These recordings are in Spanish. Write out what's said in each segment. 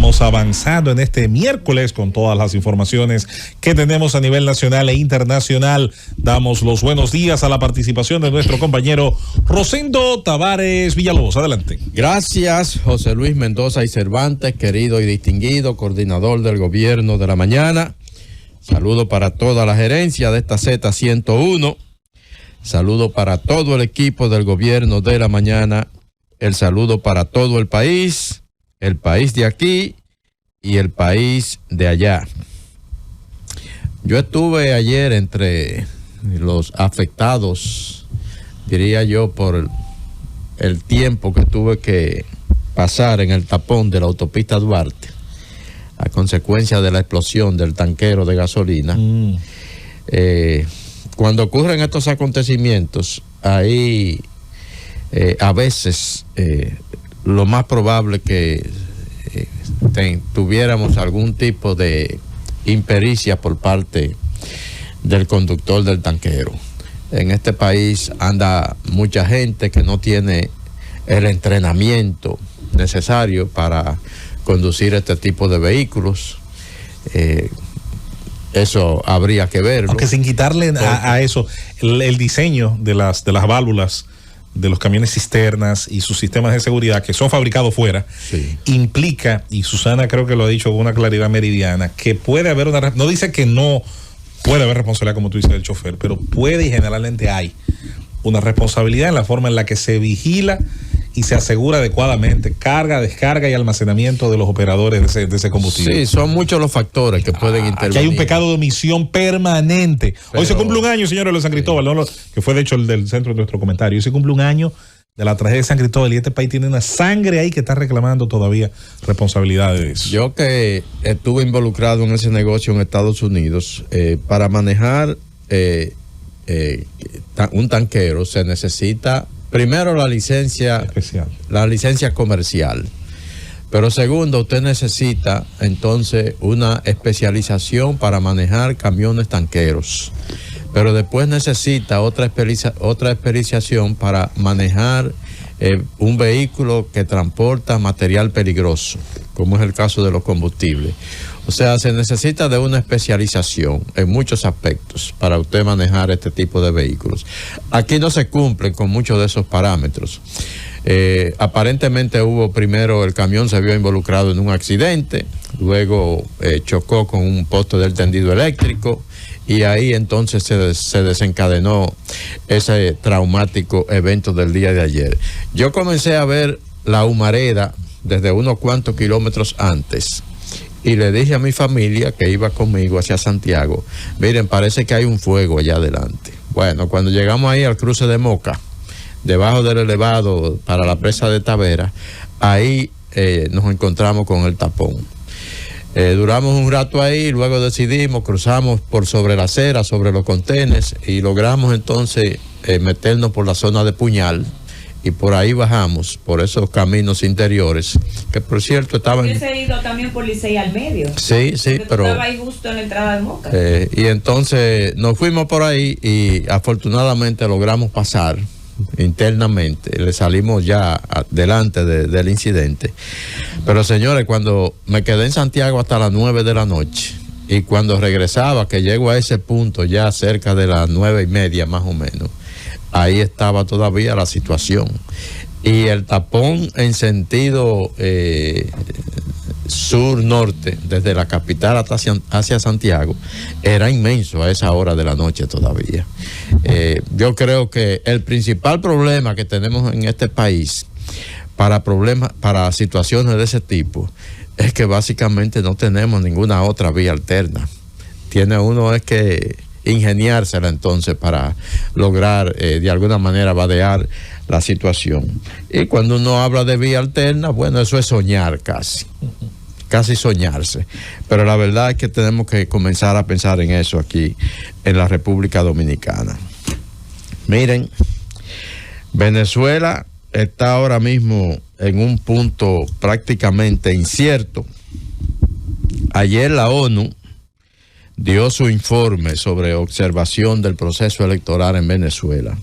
Vamos avanzando en este miércoles con todas las informaciones que tenemos a nivel nacional e internacional. Damos los buenos días a la participación de nuestro compañero Rosendo Tavares Villalobos. Adelante. Gracias, José Luis Mendoza y Cervantes, querido y distinguido coordinador del gobierno de la mañana. Saludo para toda la gerencia de esta Z101. Saludo para todo el equipo del gobierno de la mañana. El saludo para todo el país de aquí y el país de allá. Yo estuve ayer entre los afectados, diría yo, por el tiempo que tuve que pasar en el tapón de la autopista Duarte a consecuencia de la explosión del tanquero de gasolina. Cuando ocurren estos acontecimientos, ahí a veces lo más probable que tuviéramos algún tipo de impericia por parte del conductor del tanquero. En este país anda mucha gente que no tiene el entrenamiento necesario para conducir este tipo de vehículos. Eso habría que verlo. Aunque sin quitarle a eso el diseño de las válvulas de los camiones cisternas y sus sistemas de seguridad que son fabricados fuera, sí, implica, y Susana creo que lo ha dicho con una claridad meridiana, que puede haber no dice que no puede haber responsabilidad como tú dices del chofer, pero puede y generalmente hay una responsabilidad en la forma en la que se vigila y se asegura adecuadamente carga, descarga y almacenamiento de los operadores de ese combustible. Sí, son muchos los factores que pueden intervenir. Aquí hay un pecado de omisión permanente. Pero hoy se cumple un año, señores, de San Cristóbal, ¿no? Que fue de hecho el del centro de nuestro comentario. Hoy se cumple un año de la tragedia de San Cristóbal y este país tiene una sangre ahí que está reclamando todavía responsabilidades de eso. Yo que estuve involucrado en ese negocio en Estados Unidos, para manejar un tanquero se necesita primero la licencia especial, la licencia comercial, pero segundo usted necesita entonces una especialización para manejar camiones tanqueros, pero después necesita otra especialización para manejar un vehículo que transporta material peligroso, como es el caso de los combustibles. O sea, se necesita de una especialización en muchos aspectos para usted manejar este tipo de vehículos. Aquí no se cumplen con muchos de esos parámetros. Aparentemente primero el camión se vio involucrado en un accidente, luego chocó con un poste del tendido eléctrico y ahí entonces se desencadenó ese traumático evento del día de ayer. Yo comencé a ver la humareda desde unos cuantos kilómetros antes. Y le dije a mi familia que iba conmigo hacia Santiago, miren, parece que hay un fuego allá adelante. Bueno, cuando llegamos ahí al cruce de Moca, debajo del elevado para la presa de Tavera, ahí nos encontramos con el tapón. Duramos un rato ahí, luego decidimos, cruzamos por sobre la acera, sobre los contenes, y logramos entonces meternos por la zona de Puñal. Y por ahí bajamos, por esos caminos interiores, que por cierto estaban... Hubiese ido también por Licey al medio. Sí, pero... Estaba ahí justo en la entrada de Moca. Y entonces nos fuimos por ahí y afortunadamente logramos pasar internamente. Le salimos ya delante del incidente. Pero señores, cuando me quedé en Santiago hasta las 9 de la noche, y cuando regresaba, que llego a ese punto ya cerca de las 9:30 más o menos, ahí estaba todavía la situación. Y el tapón en sentido sur-norte, desde la capital hacia Santiago, era inmenso a esa hora de la noche todavía. Yo creo que el principal problema que tenemos en este país para situaciones de ese tipo es que básicamente no tenemos ninguna otra vía alterna. Tiene uno es que ingeniársela entonces para lograr de alguna manera vadear la situación. Y cuando uno habla de vía alterna, bueno, eso es soñar casi soñarse, pero la verdad es que tenemos que comenzar a pensar en eso aquí en la República Dominicana. Miren, Venezuela está ahora mismo en un punto prácticamente incierto. Ayer la ONU dio su informe sobre observación del proceso electoral en Venezuela.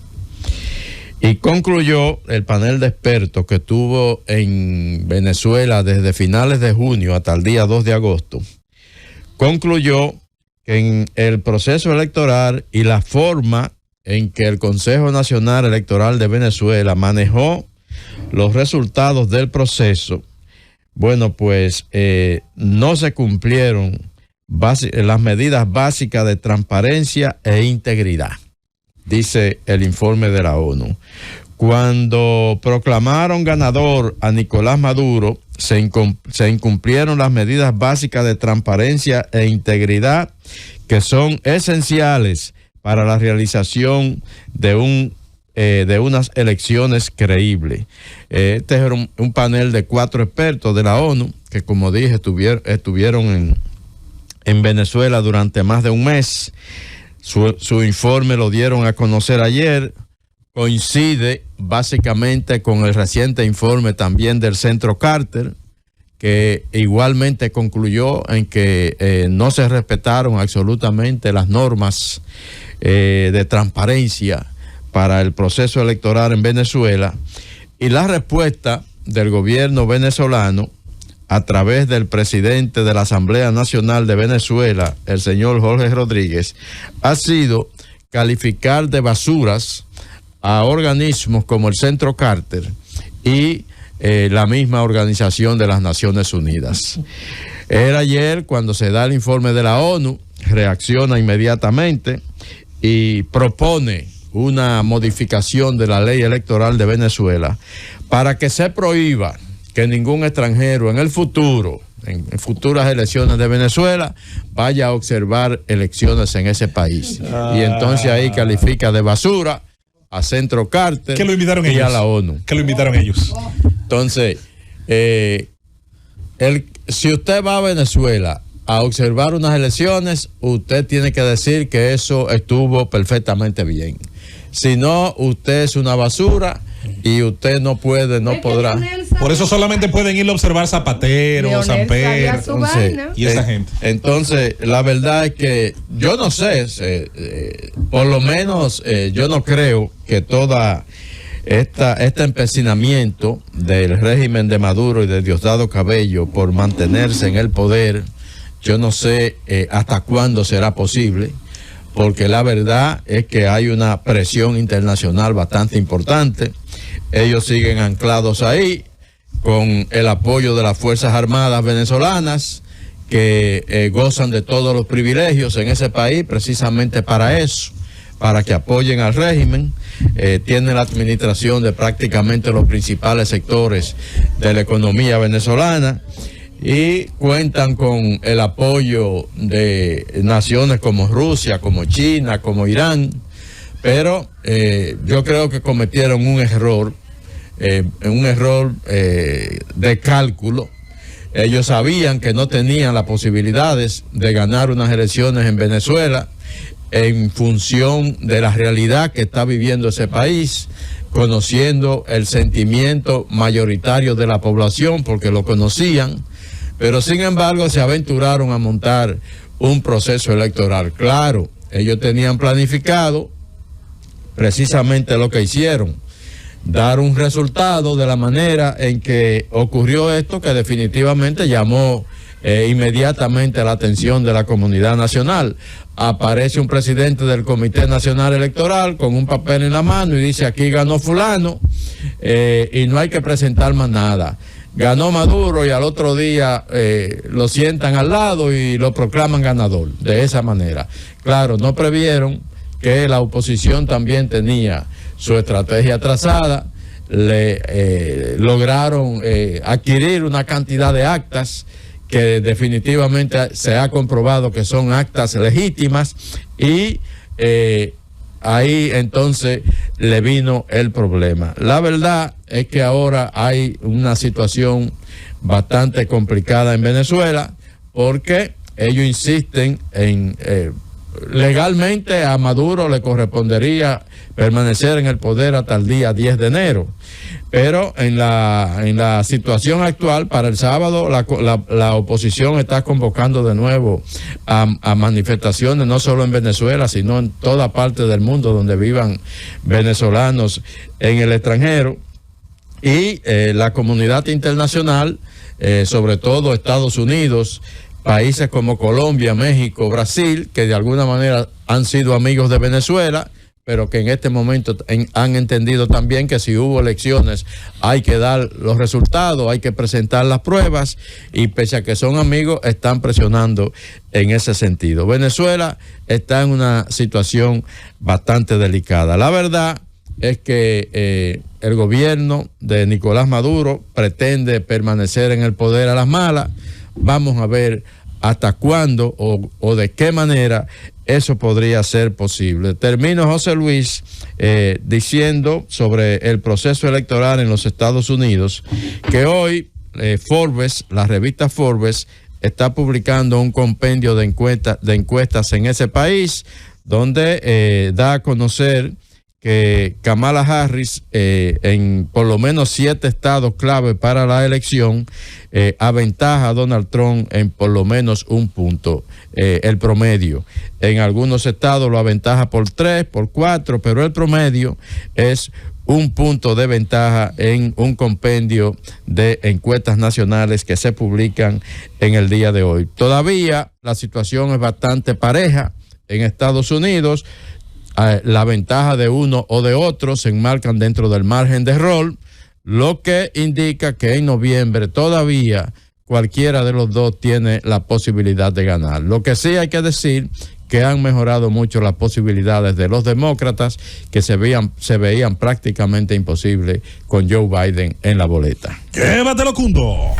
Y concluyó el panel de expertos que tuvo en Venezuela desde finales de junio hasta el día 2 de agosto, concluyó que en el proceso electoral y la forma en que el Consejo Nacional Electoral de Venezuela manejó los resultados del proceso, bueno, pues no se cumplieron las medidas básicas de transparencia e integridad, dice el informe de la ONU. Cuando proclamaron ganador a Nicolás Maduro, se incumplieron las medidas básicas de transparencia e integridad que son esenciales para la realización de unas elecciones creíbles. Este es un panel de 4 expertos de la ONU que, como dije, estuvieron en Venezuela durante más de un mes. Su informe lo dieron a conocer ayer. Coincide básicamente con el reciente informe también del Centro Carter, que igualmente concluyó en que no se respetaron absolutamente las normas de transparencia para el proceso electoral en Venezuela, y la respuesta del gobierno venezolano a través del presidente de la Asamblea Nacional de Venezuela, el señor Jorge Rodríguez, ha sido calificar de basuras a organismos como el Centro Carter y la misma Organización de las Naciones Unidas. Era ayer cuando se da el informe de la ONU, reacciona inmediatamente y propone una modificación de la ley electoral de Venezuela para que se prohíba que ningún extranjero en el futuro, en futuras elecciones de Venezuela, vaya a observar elecciones en ese país. Y entonces ahí califica de basura a Centro Carter ¿Qué lo invitaron y ellos? a la ONU. ¿Qué lo invitaron ellos? Entonces, si usted va a Venezuela a observar unas elecciones, usted tiene que decir que eso estuvo perfectamente bien. Si no, usted es una basura y usted no puede, no podrá. Por eso solamente pueden ir a observar Zapatero, Samper y esa gente. Entonces, la verdad es que yo no sé, por lo menos yo no creo que toda este empecinamiento del régimen de Maduro y de Diosdado Cabello por mantenerse en el poder, yo no sé hasta cuándo será posible, porque la verdad es que hay una presión internacional bastante importante. Ellos siguen anclados ahí con el apoyo de las Fuerzas Armadas venezolanas, que gozan de todos los privilegios en ese país precisamente para eso, para que apoyen al régimen. Tienen la administración de prácticamente los principales sectores de la economía venezolana y cuentan con el apoyo de naciones como Rusia, como China, como Irán, pero yo creo que cometieron un error de cálculo. Ellos sabían que no tenían las posibilidades de ganar unas elecciones en Venezuela en función de la realidad que está viviendo ese país, conociendo el sentimiento mayoritario de la población, porque lo conocían, pero sin embargo se aventuraron a montar un proceso electoral. Claro, ellos tenían planificado precisamente lo que hicieron, dar un resultado de la manera en que ocurrió esto, que definitivamente llamó inmediatamente la atención de la comunidad nacional. Aparece un presidente del Comité Nacional Electoral con un papel en la mano y dice: aquí ganó fulano y no hay que presentar más nada. Ganó Maduro, y al otro día lo sientan al lado y lo proclaman ganador. De esa manera, claro, no previeron que la oposición también tenía su estrategia trazada. Lograron adquirir una cantidad de actas que definitivamente se ha comprobado que son actas legítimas, y ahí entonces le vino el problema. La verdad es que ahora hay una situación bastante complicada en Venezuela, porque ellos insisten en legalmente a Maduro le correspondería permanecer en el poder hasta el día 10 de enero. Pero en la situación actual, para el sábado, la oposición está convocando de nuevo a manifestaciones, no solo en Venezuela, sino en toda parte del mundo donde vivan venezolanos en el extranjero. Y la comunidad internacional, sobre todo Estados Unidos, países como Colombia, México, Brasil, que de alguna manera han sido amigos de Venezuela, pero que en este momento han entendido también que si hubo elecciones hay que dar los resultados, hay que presentar las pruebas, y pese a que son amigos, están presionando en ese sentido. Venezuela está en una situación bastante delicada. La verdad es que el gobierno de Nicolás Maduro pretende permanecer en el poder a las malas. Vamos a ver hasta cuándo o de qué manera eso podría ser posible. Termino, José Luis, diciendo sobre el proceso electoral en los Estados Unidos, que hoy Forbes, la revista Forbes, está publicando un compendio de encuestas en ese país, donde da a conocer que Kamala Harris, en por lo menos 7 estados clave para la elección, aventaja a Donald Trump en por lo menos 1 punto, el promedio. En algunos estados lo aventaja por 3, por 4, pero el promedio es 1 punto de ventaja en un compendio de encuestas nacionales que se publican en el día de hoy. Todavía la situación es bastante pareja en Estados Unidos. La ventaja de uno o de otro se enmarcan dentro del margen de error, lo que indica que en noviembre todavía cualquiera de los dos tiene la posibilidad de ganar. Lo que sí hay que decir que han mejorado mucho las posibilidades de los demócratas, que se veían prácticamente imposibles con Joe Biden en la boleta. Llévatelo, Cundo.